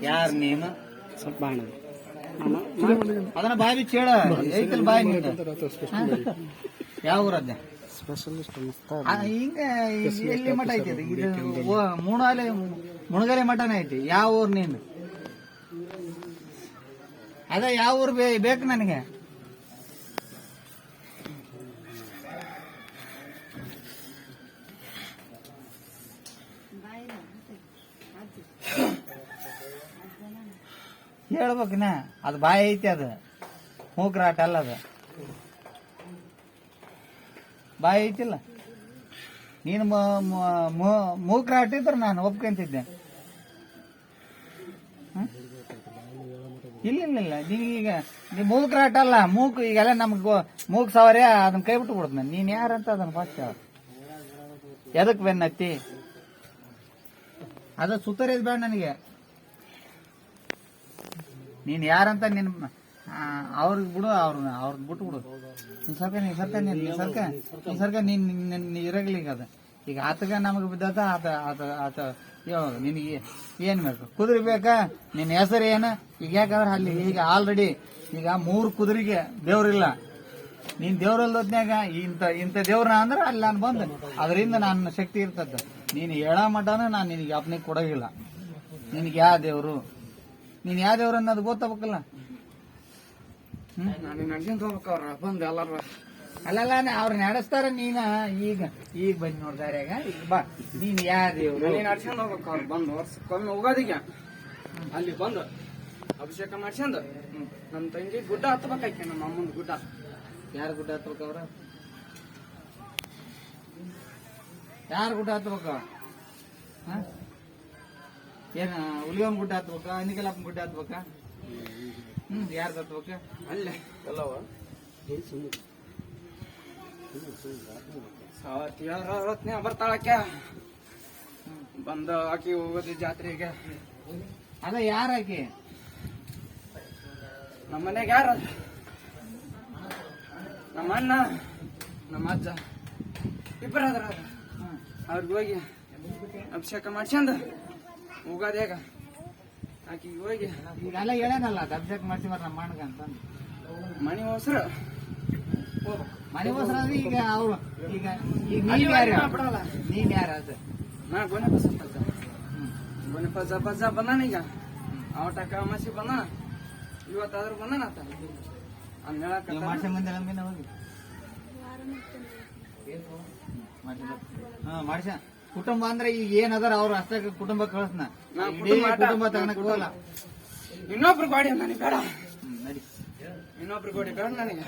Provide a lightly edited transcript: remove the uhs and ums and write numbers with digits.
ಯಾರು ನೀನು ಸ್ವಲ್ಪ ಬಾಣ ಅದನ್ನ ಬಾಯಿ ಬಿಚ್ಚಿ ಹೇಳ ಐತಲ್ ಬಾಯಿ ನಿಂದ ಯಾವ ಊರದ್ದೆ ಸ್ಪೆಷಲಿಸ್ಟ್ ಹಿಂಗ ಎಲ್ಲಿ ಮಠ ಐತಿ ಅದು? ಇದು ಮುಣಗಲೆ ಮಠನೇ ಐತಿ. ಯಾವ ಊರ್ ನೀನು? ಅದ ಯಾವ ಊರ್ ಬೇಕು ನನಗೆ? ಹೇಳ್ಬೇಕನ ಅದು ಬಾಯಿ ಐತಿ, ಅದು ಮೂಕ್ರಾಟ ಅಲ್ಲ, ಅದು ಬಾಯಿ ಐತಿಲ್ಲ. ನೀನು ಮೂಕ್ರಾಟ ಇದ್ರೆ ನಾನು ಒಪ್ಕೊಂತಿದ್ದೆ. ಇಲ್ಲ ನೀವೀಗ ನೀವು ಮೂಕ್ರಾಟ ಅಲ್ಲ, ಮೂಕ್ ಈಗೆಲ್ಲ ನಮ್ಗೆ ಮೂಕ್ ಸವರ್ಯ ಅದನ್ನ ಕೈ ಬಿಟ್ಟು ಬಿಡ್ತ. ನೀನ್ ಯಾರಂತ ಅದನ್ನ ಫಸ್ಟ್ ಎದಕ್ ಬೆನ್ನತ್ತಿ? ಅದ ಸುತ್ತರಿದ್ ಬೇಡ ನನಗೆ. ನೀನ್ ಯಾರಂತ ನಿನ್ ಅವ್ರಿಗೆ ಬಿಡು, ಅವ್ರನ್ನ ಬಿಟ್ಟು ಬಿಡು. ನೀನ್ ಸರ್ಕ ನೀನ್ ಇರಗ್ಲಿಗ ಅದ. ಈಗ ಆತಗ ನಮಗ್ ಬಿದ್ದದ ಆತ ನಿನಗೆ ಏನ್ ಬೇಕು? ಕುದುರೆ ಬೇಕಾ? ನಿನ್ ಹೆಸರು ಏನ? ಈಗ ಯಾಕಂದ್ರೆ ಅಲ್ಲಿ ಈಗ ಆಲ್ರೆಡಿ ಈಗ 3 ಕುದುರೆಗೆ ದೇವ್ರಿಲ್ಲ. ನೀನ್ ದೇವ್ರಲ್ದೊತ್ನ್ಯಾಗ ಇಂಥ ದೇವ್ರನ್ನ ಅಂದ್ರೆ ಅಲ್ಲಿ ನಾನು ಬಂದು ಅದರಿಂದ ನನ್ನ ಶಕ್ತಿ ಇರ್ತದ. ನೀನ್ ಹೇಳ ಮಟನ ನಾನು ನಿನಗೆ ಅಪ್ನಿಗೆ ಕೊಡೋಗಿಲ್ಲ. ನಿನಗೆ ಯಾವ ದೇವ್ರು, ನೀನ್ ಯಾವ ದೇವ್ರ ಅನ್ನೋದು ಗೊತ್ತಾಗಬೇಕಲ್ಲ. ನಡ್ಕೊಂತ ಹೋಗ್ಬೇಕು ಅವ್ರ ಬಂದು ಎಲ್ಲಾರು. ಅಲ್ಲಲ್ಲ ಅವ್ರ ನಡೆಸ್ತಾರ. ನೀನ ಈಗ ಬಂದ್ ನೋಡ್ದಾರ. ಈಗ ಬಾ, ನೀನ್ ಯಾವ ದೇವ್ರು? ನಡ್ಸ್ಕೊಂಡ್ ಹೋಗ್ಬೇಕು ಅವ್ರು ಬಂದು ವರ್ಷಕ್ಕೊಮ್ಮೆ ಹೋಗೋದಿಗೆ ಅಲ್ಲಿ ಬಂದು ಅಭಿಷೇಕ ಮಾಡ್ಸ್ಕೊಂಡ್ ನಮ್ ತಂಗಿ ಗುಡ್ಡ ಹತ್ಬೇಕಾಯ್ಕೆ. ನಮ್ಮ ಅಮ್ಮನ ಗುಡ್ಡ. ಯಾರು ಗುಡ್ಡ ಹತ್ಬೇಕು? ಅವ್ರ ಯಾರು ಗುಡ್ಡ ಹತ್ಬೇಕ? ಏನ ಹುಲಿಯಮ್ಮನ ಗುಡ್ಡ ಹತ್ಬೇಕ? ಅನಿಕಲಪ್ಪನ ಗುಡ್ಡ ಹತ್ಬೇಕ? ಯಾರ್ದು ಹತ್ಬೇಕ? ಅಲ್ಲೇ ಎಲ್ಲವ ಬರ್ತಾಳಕ್ಕೆ ಬಂದ ಆಕಿ ಹೋಗೋದು ಜಾತ್ರೆಗೆ. ಅದ ಯಾರಾಕಿ? ನಮ್ಮ ಮನೆಗೆ ಯಾರ? ನಮ್ಮ ಅಣ್ಣ ನಮ್ಮ ಅಜ್ಜ ಇಬ್ಬರು ಅದ್ರ. ಅವ್ರಿಗೆ ಹೋಗಿ ಅಭಿಷೇಕ ಮಾಡ್ಸ್ಕೊಂಡ್ ಹೋಗೋದು. ಹೇಗ ಆಕಿಗೆ ಹೋಗಿ ಈಗೆಲ್ಲ ಹೇಳೇನಲ್ಲ ಅದು ಅಭಿಷೇಕ ಮಾಡ್ಸಿವಾರ ನಮ್ಮ ಅಣ್ಣಗ ಅಂತ. ಮಣಿ ಹೊಸರು ಮನೆ ಹೋಸ್ರ ಅಂದ್ರೆ ಈಗ ಅವ್ರು ಈಗ ನೀನ್ ಯಾರು? ನೀನ್ ಯಾರ? ಅದು ನಾ ಗೊನೆ ಬಸ ಗೊನೆ ಬಜ ಬಂದಾನ. ಈಗ ಅವಟಕ ಅಮಾಸಿ ಬಂದಾನ. ಇವತ್ತಾದ್ರೂ ಬಂದಾನ ಆತ. ಮಾಡ್ಸ ಮಂದಿ ನಮ್ಗೆ ಹೋಗಿ ಮಾಡ್ಸ. ಕುಟುಂಬ ಅಂದ್ರೆ ಈಗ ಏನದಾರ ಅವ್ರು ಅಷ್ಟಕ್ಕೆ ಕುಟುಂಬ ಕಳಿಸ್ನ. ಕುಟುಂಬ ತಗೊಳಕ್ ಹೋಗಲ್ಲ. ಇನ್ನೊಬ್ರು ಗಾಡಿ ನನಗೆ ಬೇಡ. ನಡಿ, ಇನ್ನೊಬ್ರು ಗಾಡಿ ಬೇಡ ನನಗೆ.